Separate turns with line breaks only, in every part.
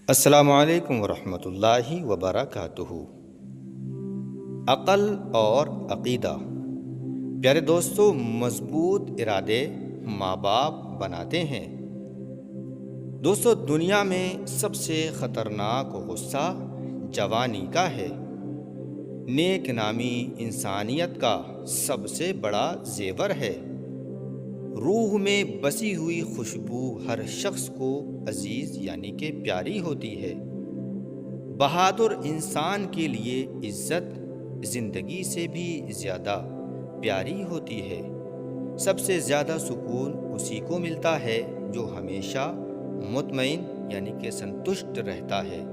السلام علیکم ورحمۃ اللہ وبرکاتہ۔ عقل اور عقیدہ۔ پیارے دوستو، مضبوط ارادے ماں باپ بناتے ہیں۔ دوستو، دنیا میں سب سے خطرناک غصہ جوانی کا ہے۔ نیک نامی انسانیت کا سب سے بڑا زیور ہے۔ روح میں بسی ہوئی خوشبو ہر شخص کو عزیز یعنی کہ پیاری ہوتی ہے۔ بہادر انسان کے لیے عزت زندگی سے بھی زیادہ پیاری ہوتی ہے۔ سب سے زیادہ سکون اسی کو ملتا ہے جو ہمیشہ مطمئن یعنی کہ سنتشٹ رہتا ہے۔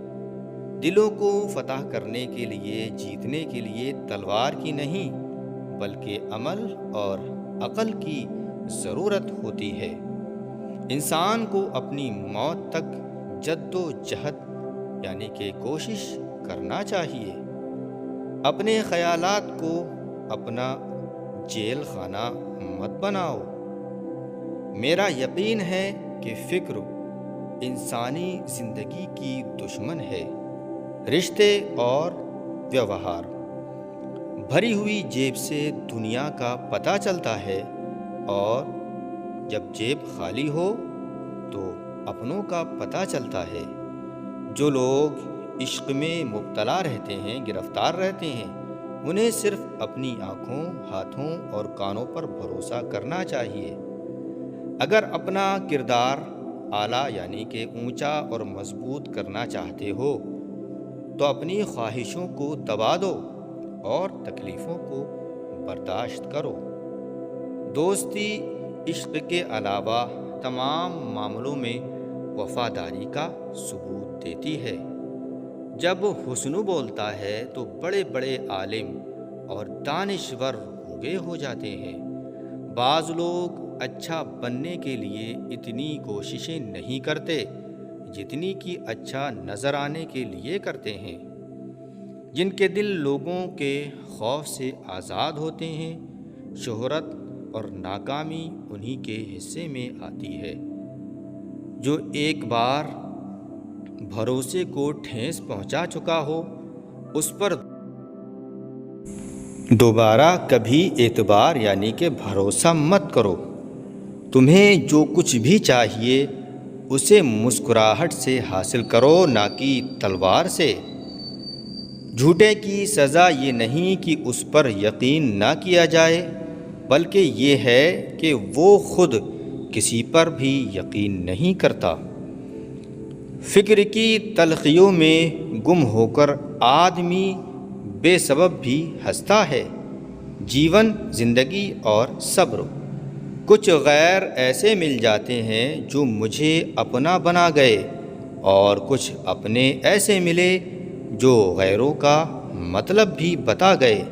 دلوں کو فتح کرنے کے لیے، جیتنے کے لیے تلوار کی نہیں بلکہ عمل اور عقل کی ضرورت ہوتی ہے۔ انسان کو اپنی موت تک جد و جہد یعنی کہ کوشش کرنا چاہیے۔ اپنے خیالات کو اپنا جیل خانہ مت بناؤ۔ میرا یقین ہے کہ فکر انسانی زندگی کی دشمن ہے۔ رشتے اور ویوہار۔ بھری ہوئی جیب سے دنیا کا پتہ چلتا ہے، اور جب جیب خالی ہو تو اپنوں کا پتہ چلتا ہے۔ جو لوگ عشق میں مبتلا رہتے ہیں، گرفتار رہتے ہیں، انہیں صرف اپنی آنکھوں، ہاتھوں اور کانوں پر بھروسہ کرنا چاہیے۔ اگر اپنا کردار اعلیٰ یعنی کہ اونچا اور مضبوط کرنا چاہتے ہو تو اپنی خواہشوں کو دبا دو اور تکلیفوں کو برداشت کرو۔ دوستی عشق کے علاوہ تمام معاملوں میں وفاداری کا ثبوت دیتی ہے۔ جب حسن بولتا ہے تو بڑے بڑے عالم اور دانشور گونگے ہو جاتے ہیں۔ بعض لوگ اچھا بننے کے لیے اتنی کوششیں نہیں کرتے جتنی کہ اچھا نظر آنے کے لیے کرتے ہیں۔ جن کے دل لوگوں کے خوف سے آزاد ہوتے ہیں، شہرت اور ناکامی انہی کے حصے میں آتی ہے۔ جو ایک بار بھروسے کو ٹھیس پہنچا چکا ہو، اس پر دوبارہ کبھی اعتبار یعنی کہ بھروسہ مت کرو۔ تمہیں جو کچھ بھی چاہیے اسے مسکراہٹ سے حاصل کرو، نہ کہ تلوار سے۔ جھوٹے کی سزا یہ نہیں کہ اس پر یقین نہ کیا جائے، بلکہ یہ ہے کہ وہ خود کسی پر بھی یقین نہیں کرتا۔ فکر کی تلخیوں میں گم ہو کر آدمی بے سبب بھی ہنستا ہے۔ جیون، زندگی اور صبر۔ کچھ غیر ایسے مل جاتے ہیں جو مجھے اپنا بنا گئے، اور کچھ اپنے ایسے ملے جو غیروں کا مطلب بھی بتا گئے۔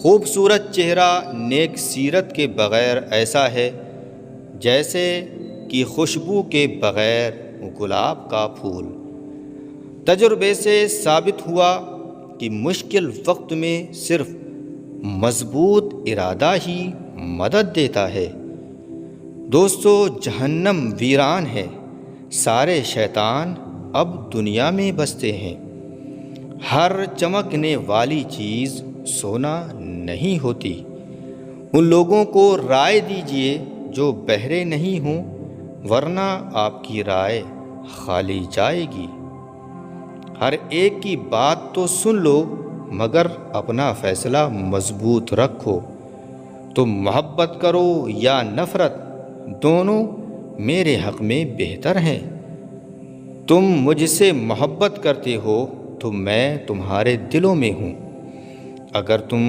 خوبصورت چہرہ نیک سیرت کے بغیر ایسا ہے جیسے کہ خوشبو کے بغیر گلاب کا پھول۔ تجربے سے ثابت ہوا کہ مشکل وقت میں صرف مضبوط ارادہ ہی مدد دیتا ہے۔ دوستو، جہنم ویران ہے، سارے شیطان اب دنیا میں بستے ہیں۔ ہر چمکنے والی چیز سونا نہیں ہوتی۔ ان لوگوں کو رائے دیجیے جو بہرے نہیں ہوں، ورنہ آپ کی رائے خالی جائے گی۔ ہر ایک کی بات تو سن لو، مگر اپنا فیصلہ مضبوط رکھو۔ تم محبت کرو یا نفرت، دونوں میرے حق میں بہتر ہیں۔ تم مجھ سے محبت کرتے ہو تو میں تمہارے دلوں میں ہوں۔ اگر تم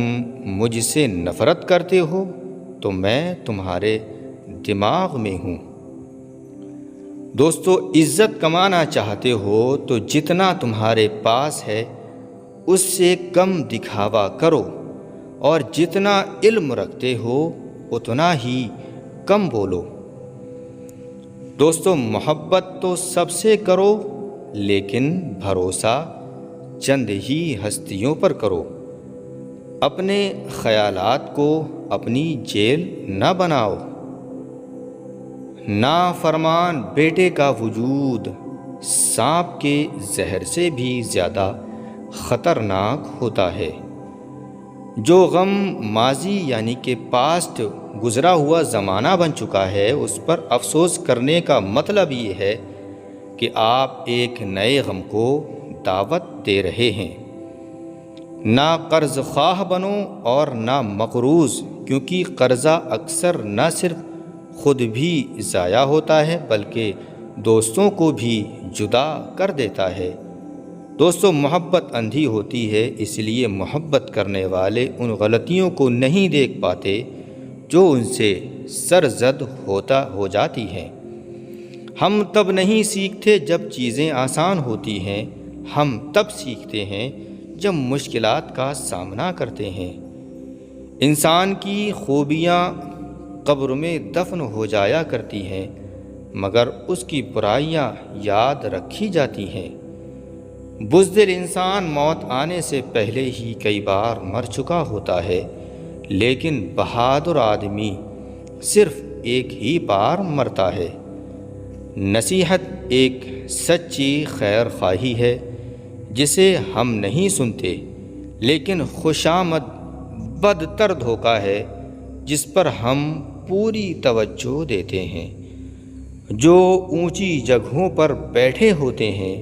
مجھ سے نفرت کرتے ہو تو میں تمہارے دماغ میں ہوں۔ دوستو، عزت کمانا چاہتے ہو تو جتنا تمہارے پاس ہے اس سے کم دکھاوا کرو، اور جتنا علم رکھتے ہو اتنا ہی کم بولو۔ دوستو، محبت تو سب سے کرو، لیکن بھروسہ چند ہی ہستیوں پر کرو۔ اپنے خیالات کو اپنی جیل نہ بناؤ۔ نافرمان بیٹے کا وجود سانپ کے زہر سے بھی زیادہ خطرناک ہوتا ہے۔ جو غم ماضی یعنی کہ پاسٹ گزرا ہوا زمانہ بن چکا ہے، اس پر افسوس کرنے کا مطلب یہ ہے کہ آپ ایک نئے غم کو دعوت دے رہے ہیں۔ نہ قرض خواہ بنو اور نہ مقروض، کیونکہ قرضہ اکثر نہ صرف خود بھی ضائع ہوتا ہے بلکہ دوستوں کو بھی جدا کر دیتا ہے۔ دوستو، محبت اندھی ہوتی ہے، اس لیے محبت کرنے والے ان غلطیوں کو نہیں دیکھ پاتے جو ان سے سرزد ہو جاتی ہیں۔ ہم تب نہیں سیکھتے جب چیزیں آسان ہوتی ہیں، ہم تب سیکھتے ہیں جب مشکلات کا سامنا کرتے ہیں۔ انسان کی خوبیاں قبر میں دفن ہو جایا کرتی ہیں، مگر اس کی برائیاں یاد رکھی جاتی ہیں۔ بزدل انسان موت آنے سے پہلے ہی کئی بار مر چکا ہوتا ہے، لیکن بہادر آدمی صرف ایک ہی بار مرتا ہے۔ نصیحت ایک سچی خیر خواہی ہے جسے ہم نہیں سنتے، لیکن خوشامد بدتر دھوکہ ہے جس پر ہم پوری توجہ دیتے ہیں۔ جو اونچی جگہوں پر بیٹھے ہوتے ہیں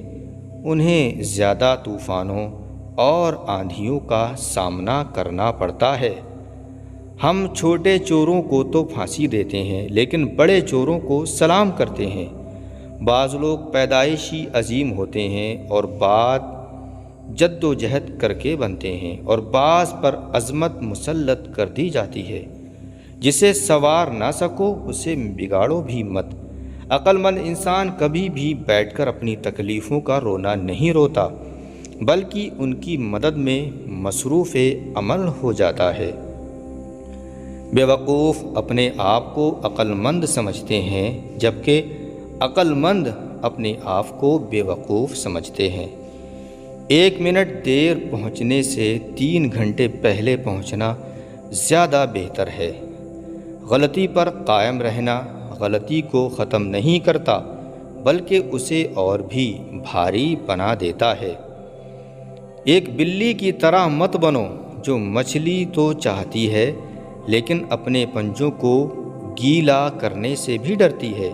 انہیں زیادہ طوفانوں اور آندھیوں کا سامنا کرنا پڑتا ہے۔ ہم چھوٹے چوروں کو تو پھانسی دیتے ہیں، لیکن بڑے چوروں کو سلام کرتے ہیں۔ بعض لوگ پیدائشی عظیم ہوتے ہیں اور بعد جد و جہد کر کے بنتے ہیں، اور بعض پر عظمت مسلط کر دی جاتی ہے۔ جسے سنوار نہ سکو اسے بگاڑو بھی مت۔ عقل مند انسان کبھی بھی بیٹھ کر اپنی تکلیفوں کا رونا نہیں روتا، بلکہ ان کی مدد میں مصروف عمل ہو جاتا ہے۔ بے وقوف اپنے آپ کو عقل مند سمجھتے ہیں، جبکہ عقل مند اپنے آپ کو بے وقوف سمجھتے ہیں۔ 1 منٹ دیر پہنچنے سے 3 گھنٹے پہلے پہنچنا زیادہ بہتر ہے۔ غلطی پر قائم رہنا غلطی کو ختم نہیں کرتا بلکہ اسے اور بھی بھاری بنا دیتا ہے۔ ایک بلی کی طرح مت بنو جو مچھلی تو چاہتی ہے لیکن اپنے پنجوں کو گیلا کرنے سے بھی ڈرتی ہے۔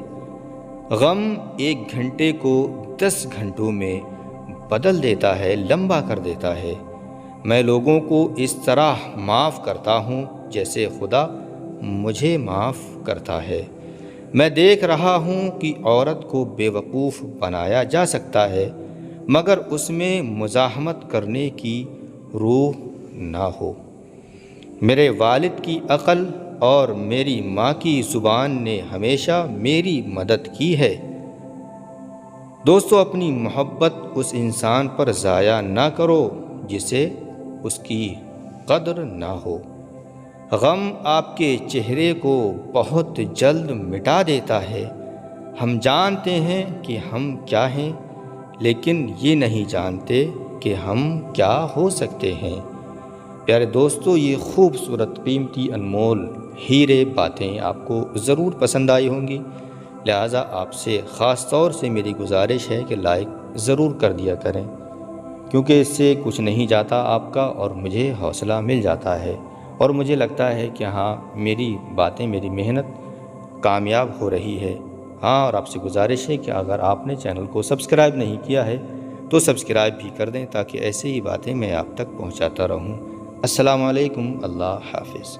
غم 1 گھنٹے کو 10 گھنٹوں میں بدل دیتا ہے، لمبا کر دیتا ہے۔ میں لوگوں کو اس طرح معاف کرتا ہوں جیسے خدا مجھے معاف کرتا ہے۔ میں دیکھ رہا ہوں کہ عورت کو بے وقوف بنایا جا سکتا ہے مگر اس میں مزاحمت کرنے کی روح نہ ہو۔ میرے والد کی عقل اور میری ماں کی زبان نے ہمیشہ میری مدد کی ہے۔ دوستو، اپنی محبت اس انسان پر ضائع نہ کرو جسے اس کی قدر نہ ہو۔ غم آپ کے چہرے کو بہت جلد مٹا دیتا ہے۔ ہم جانتے ہیں کہ ہم کیا ہیں، لیکن یہ نہیں جانتے کہ ہم کیا ہو سکتے ہیں۔ پیارے دوستو، یہ خوبصورت قیمتی انمول ہیرے باتیں آپ کو ضرور پسند آئی ہوں گی، لہٰذا آپ سے خاص طور سے میری گزارش ہے کہ لائک ضرور کر دیا کریں، کیونکہ اس سے کچھ نہیں جاتا آپ کا اور مجھے حوصلہ مل جاتا ہے، اور مجھے لگتا ہے کہ ہاں میری باتیں، میری محنت کامیاب ہو رہی ہے۔ ہاں، اور آپ سے گزارش ہے کہ اگر آپ نے چینل کو سبسکرائب نہیں کیا ہے تو سبسکرائب بھی کر دیں تاکہ ایسے ہی باتیں میں آپ تک پہنچاتا رہوں۔ السلام علیکم، اللہ حافظ۔